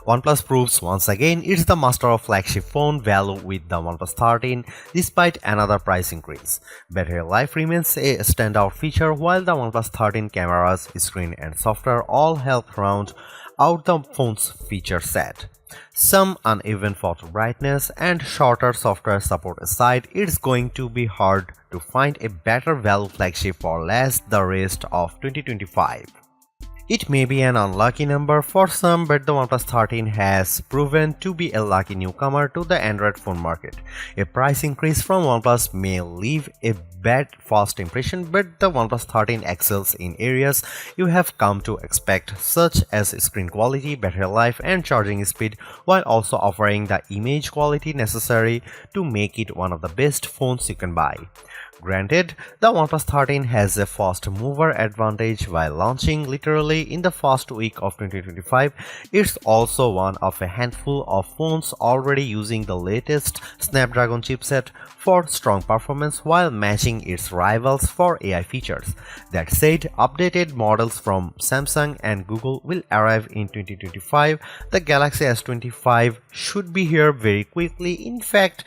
OnePlus proves once again it's the master of flagship phone value with the OnePlus 13 despite another price increase. Battery life remains a standout feature while the OnePlus 13 cameras, screen and software all help round out the phone's feature set. Some uneven photo brightness and shorter software support aside, it's going to be hard to find a better value flagship for less the rest of 2025. It may be an unlucky number for some, but the OnePlus 13 has proven to be a lucky newcomer to the Android phone market. A price increase from OnePlus may leave a bad first impression, but the OnePlus 13 excels in areas you have come to expect, such as screen quality, battery life, and charging speed, while also offering the image quality necessary to make it one of the best phones you can buy. Granted, the OnePlus 13 has a fast mover advantage while launching literally in the first week of 2025. It's also one of a handful of phones already using the latest Snapdragon chipset for strong performance while matching its rivals for AI features. That said, updated models from Samsung and Google will arrive in 2025. The Galaxy S25 should be here very quickly, in fact,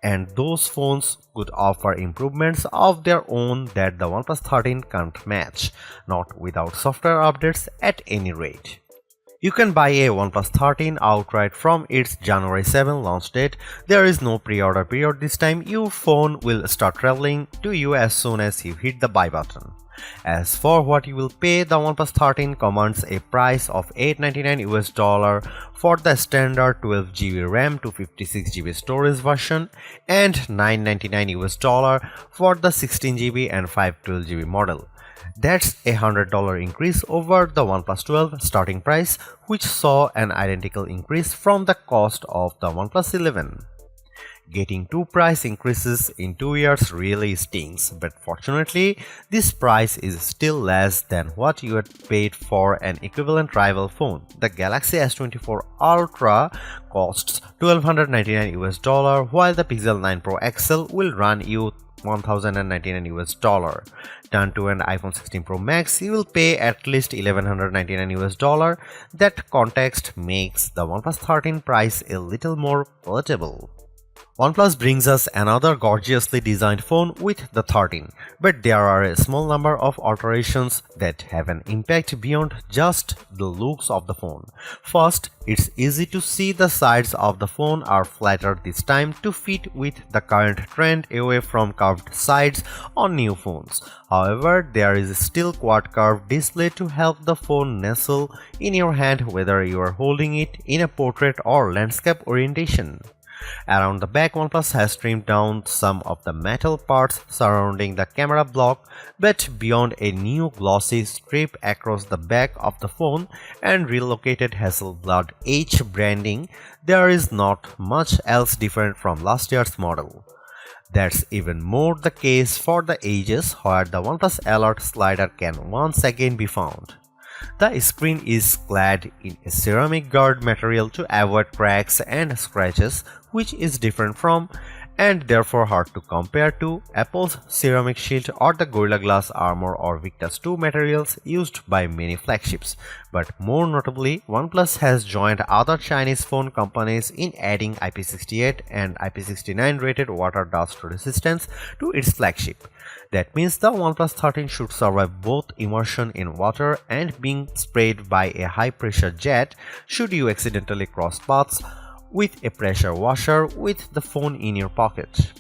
and those phones could offer improvements of their own that the OnePlus 13 can't match, not without software updates at any rate. You can buy a OnePlus 13 outright from its January 7 launch date. There is no pre-order period this time. Your phone will start traveling to you as soon as you hit the buy button. As for what you will pay, the OnePlus 13 commands a price of $899 for the standard 12GB RAM to 56GB storage version and $999 for the 16GB and 512GB model. That's a $100 increase over the OnePlus 12 starting price, which saw an identical increase from the cost of the OnePlus 11. Getting two price increases in 2 years really stings, but fortunately, this price is still less than what you had paid for an equivalent rival phone. The Galaxy S24 Ultra costs $1,299, while the Pixel 9 Pro XL will run you $1,099. Turn to an iPhone 16 Pro Max, you will pay at least $1,199. That context makes the OnePlus 13 price a little more palatable. OnePlus brings us another gorgeously designed phone with the 13, but there are a small number of alterations that have an impact beyond just the looks of the phone. First, it's easy to see the sides of the phone are flatter this time to fit with the current trend away from curved sides on new phones. However, there is still quad curved display to help the phone nestle in your hand whether you are holding it in a portrait or landscape orientation. Around the back, OnePlus has trimmed down some of the metal parts surrounding the camera block, but beyond a new glossy strip across the back of the phone and relocated Hasselblad H branding, there is not much else different from last year's model. That's even more the case for the edges, where the OnePlus Alert slider can once again be found. The screen is clad in a ceramic guard material to avoid cracks and scratches, which is different from and therefore hard to compare to Apple's ceramic shield or the Gorilla Glass Armor or Victus 2 materials used by many flagships. But more notably, OnePlus has joined other Chinese phone companies in adding IP68 and IP69 rated water dust resistance to its flagship. That means the OnePlus 13 should survive both immersion in water and being sprayed by a high-pressure jet should you accidentally cross paths with a pressure washer with the phone in your pocket.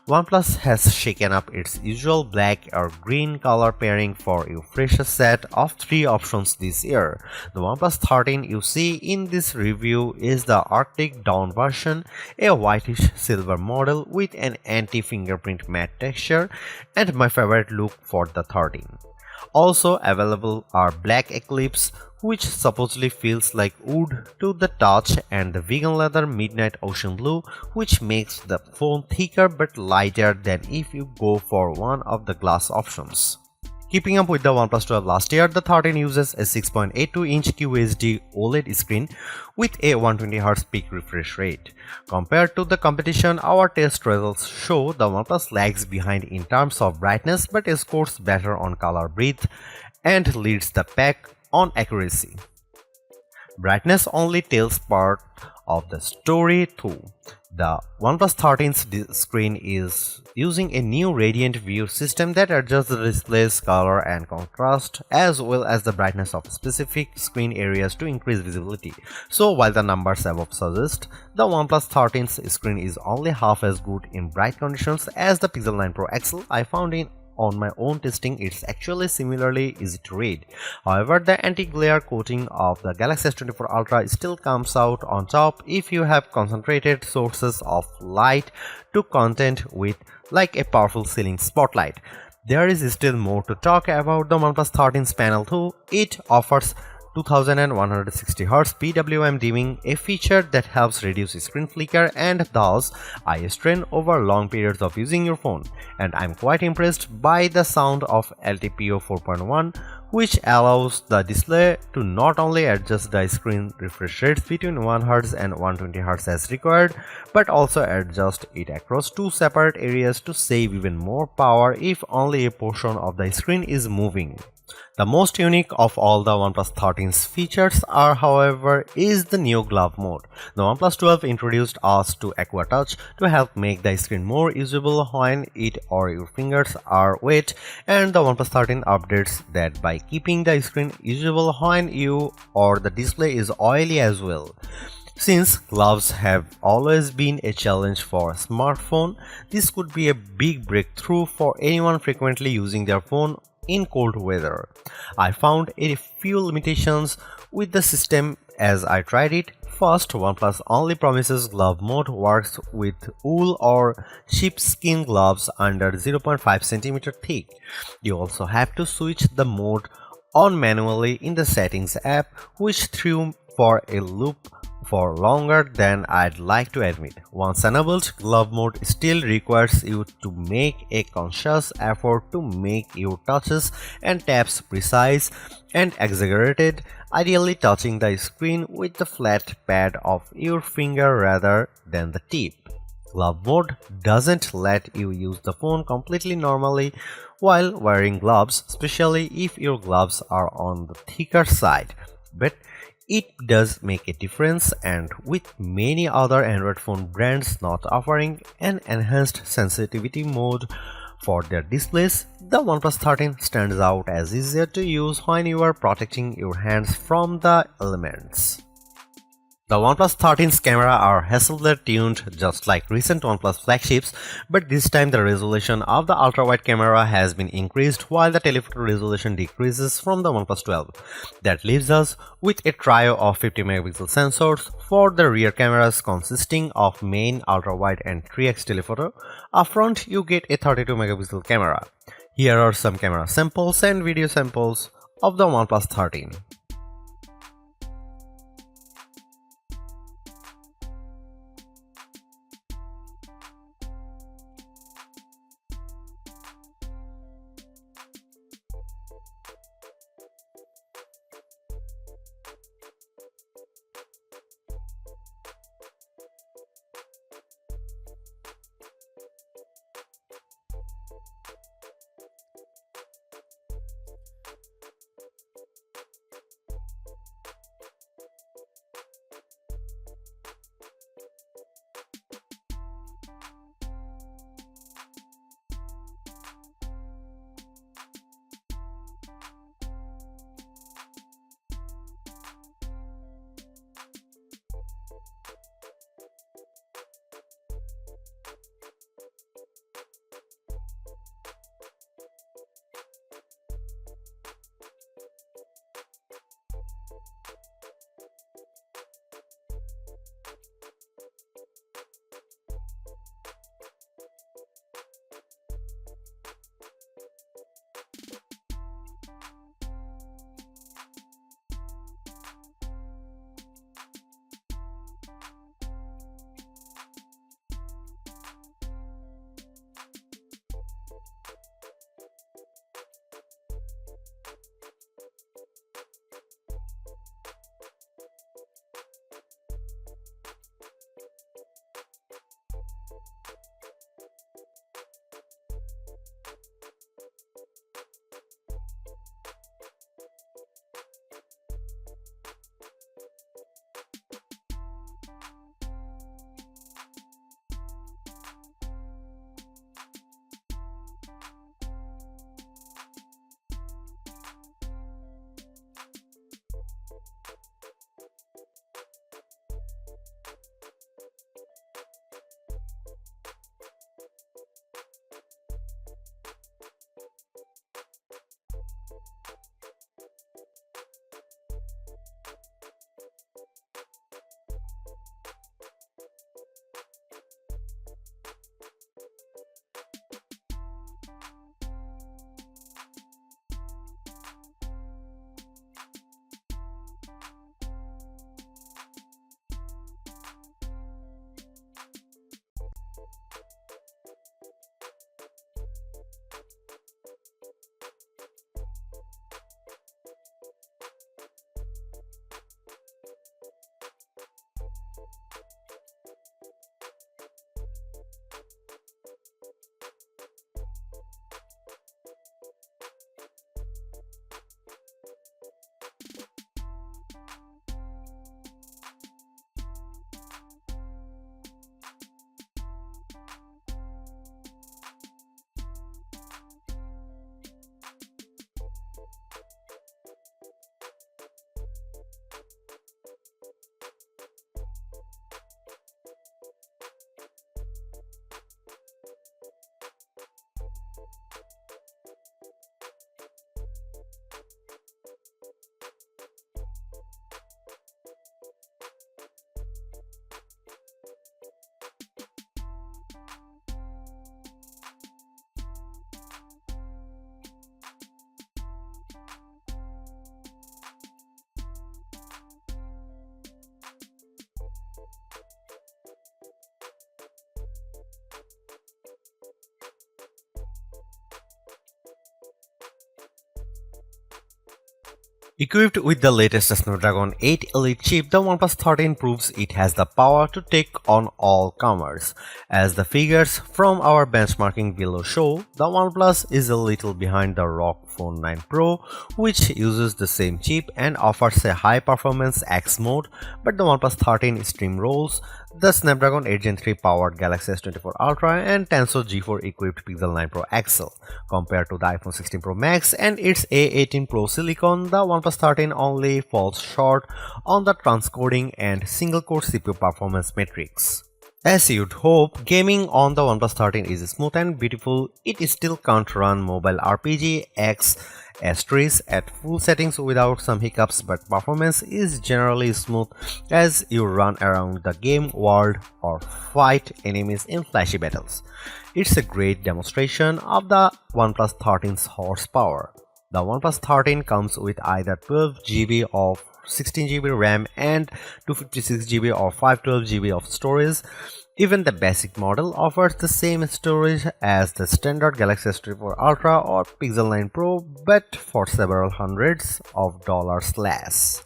OnePlus has shaken up its usual black or green color pairing for a fresher set of 3 options this year. The OnePlus 13 you see in this review is the Arctic Dawn version, a whitish silver model with an anti-fingerprint matte texture, and my favorite look for the 13. Also available are Black Eclipse, which supposedly feels like wood to the touch, and the vegan leather Midnight Ocean Blue, which makes the phone thicker but lighter than if you go for one of the glass options. Keeping up with the OnePlus 12 last year, the 13 uses a 6.82-inch QHD OLED screen with a 120Hz peak refresh rate. Compared to the competition, our test results show the OnePlus lags behind in terms of brightness but scores better on color breadth and leads the pack on accuracy. Brightness only tells part of the story too. The OnePlus 13's screen is using a new radiant view system that adjusts the display's color and contrast as well as the brightness of specific screen areas to increase visibility. So while the numbers above suggest the OnePlus 13's screen is only half as good in bright conditions as the Pixel 9 Pro XL, I found on my own testing it's actually similarly easy to read. However, the anti-glare coating of the Galaxy S24 Ultra still comes out on top if you have concentrated sources of light to content with like a powerful ceiling spotlight. There is still more to talk about the OnePlus 13's panel too. It offers 2160Hz PWM dimming, a feature that helps reduce screen flicker and thus eye strain over long periods of using your phone. And I'm quite impressed by the sound of LTPO 4.1, which allows the display to not only adjust the screen refresh rates between 1Hz and 120Hz as required, but also adjust it across two separate areas to save even more power if only a portion of the screen is moving. The most unique of all the OnePlus 13's features are, however, is the new glove mode. The OnePlus 12 introduced us to Aqua Touch to help make the screen more usable when it or your fingers are wet, and the OnePlus 13 updates that by keeping the screen usable when you or the display is oily as well. Since gloves have always been a challenge for a smartphone, this could be a big breakthrough for anyone frequently using their phone in cold weather. I found a few limitations with the system as I tried it. First, OnePlus only promises glove mode works with wool or sheepskin gloves under 0.5 cm thick. You also have to switch the mode on manually in the settings app, which threw for a loop for longer than I'd like to admit. Once enabled, glove mode still requires you to make a conscious effort to make your touches and taps precise and exaggerated, ideally touching the screen with the flat pad of your finger rather than the tip. Glove mode doesn't let you use the phone completely normally while wearing gloves, especially if your gloves are on the thicker side. But it does make a difference, and with many other Android phone brands not offering an enhanced sensitivity mode for their displays, the OnePlus 13 stands out as easier to use when you are protecting your hands from the elements. The OnePlus 13's camera are Hasselblad tuned just like recent OnePlus flagships, but this time the resolution of the ultra-wide camera has been increased while the telephoto resolution decreases from the OnePlus 12. That leaves us with a trio of 50 megapixel sensors for the rear cameras consisting of main, ultra-wide and 3x telephoto. Up front you get a 32 megapixel camera. Here are some camera samples and video samples of the OnePlus 13. Equipped with the latest Snapdragon 8 Elite chip, the OnePlus 13 proves it has the power to take on all comers. As the figures from our benchmarking below show, the OnePlus is a little behind the ROG Phone 9 Pro, which uses the same chip and offers a high-performance X mode, but the OnePlus 13 steamrolls the Snapdragon 8 Gen 3 powered Galaxy S24 Ultra and Tensor G4 equipped Pixel 9 Pro XL. Compared to the iPhone 16 Pro Max and its A18 Pro Silicon, the OnePlus 13 only falls short on the transcoding and single-core CPU performance metrics. As you'd hope, gaming on the OnePlus 13 is smooth and beautiful. It still can't run mobile RPG X S3s at full settings without some hiccups, but performance is generally smooth as you run around the game world or fight enemies in flashy battles. It's a great demonstration of the OnePlus 13's horsepower. The OnePlus 13 comes with either 12GB of 16GB RAM and 256GB or 512GB of storage. Even the basic model offers the same storage as the standard Galaxy S24 Ultra or Pixel 9 Pro, but for several hundreds of dollars less.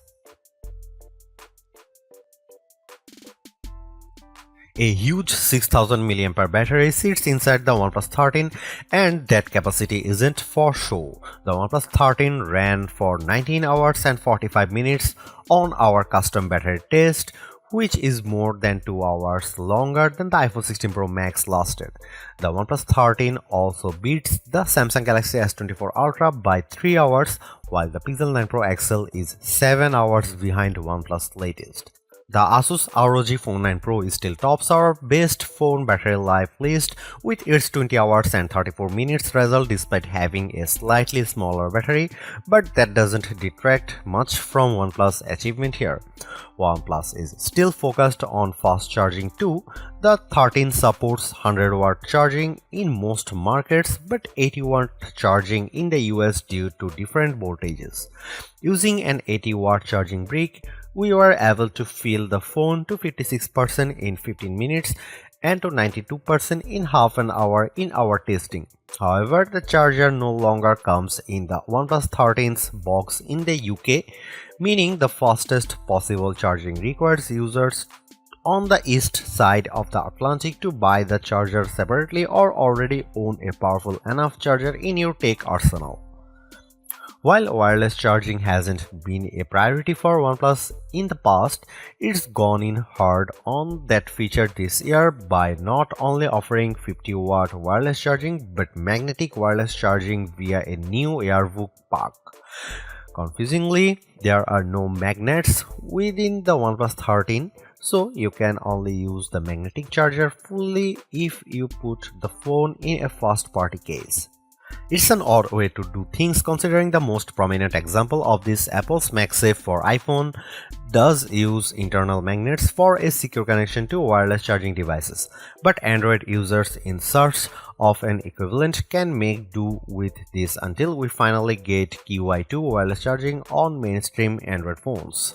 A huge 6000 mAh battery sits inside the OnePlus 13, and that capacity isn't for show. The OnePlus 13 ran for 19 hours and 45 minutes on our custom battery test, which is more than 2 hours longer than the iPhone 16 Pro Max lasted. The OnePlus 13 also beats the Samsung Galaxy S24 Ultra by 3 hours, while the Pixel 9 Pro XL is 7 hours behind OnePlus' latest. The Asus ROG Phone 9 Pro still tops our best phone battery life list with its 20 hours and 34 minutes result despite having a slightly smaller battery, but that doesn't detract much from OnePlus' achievement here. OnePlus is still focused on fast charging too. The 13 supports 100-watt charging in most markets but 80-watt charging in the US due to different voltages. Using an 80-watt charging brick, we were able to fill the phone to 56% in 15 minutes and to 92% in half an hour in our testing. However, the charger no longer comes in the OnePlus 13's box in the UK, meaning the fastest possible charging requires users on the east side of the Atlantic to buy the charger separately or already own a powerful enough charger in your tech arsenal. While wireless charging hasn't been a priority for OnePlus in the past, it's gone in hard on that feature this year by not only offering 50-watt wireless charging but magnetic wireless charging via a new AirVook pack. Confusingly, there are no magnets within the OnePlus 13, so you can only use the magnetic charger fully if you put the phone in a first-party case. It's an odd way to do things considering the most prominent example of this, Apple's MagSafe for iPhone, does use internal magnets for a secure connection to wireless charging devices, but Android users in search of an equivalent can make do with this until we finally get QI2 wireless charging on mainstream Android phones.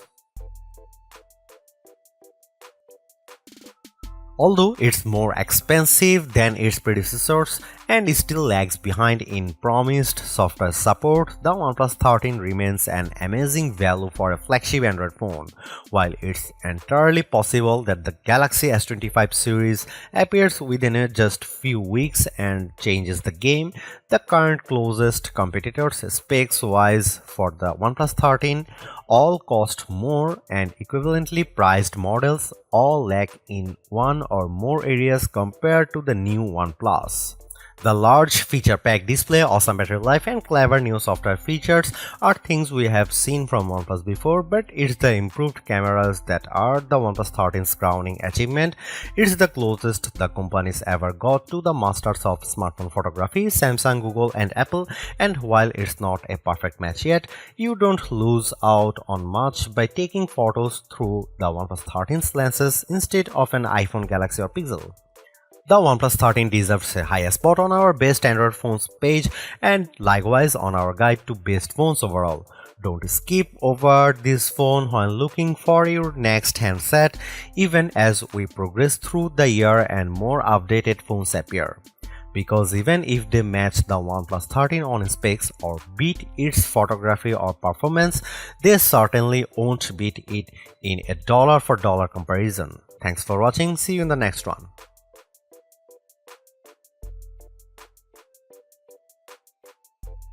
Although it's more expensive than its predecessors and still lags behind in promised software support, the OnePlus 13 remains an amazing value for a flagship Android phone. While it's entirely possible that the Galaxy S25 series appears within just few weeks and changes the game, the current closest competitors specs-wise for the OnePlus 13 all cost more, and equivalently priced models all lack in one or more areas compared to the new OnePlus. The large feature-packed display, awesome battery life, and clever new software features are things we have seen from OnePlus before, but it's the improved cameras that are the OnePlus 13's crowning achievement. It's the closest the companies ever got to the masters of smartphone photography, Samsung, Google, and Apple, and while it's not a perfect match yet, you don't lose out on much by taking photos through the OnePlus 13's lenses instead of an iPhone, Galaxy, or Pixel. The OnePlus 13 deserves a higher spot on our best Android phones page and likewise on our guide to best phones overall. Don't skip over this phone when looking for your next handset, even as we progress through the year and more updated phones appear. because even if they match the OnePlus 13 on specs or beat its photography or performance, they certainly won't beat it in a dollar for dollar comparison. Thanks for watching. See you in the next one.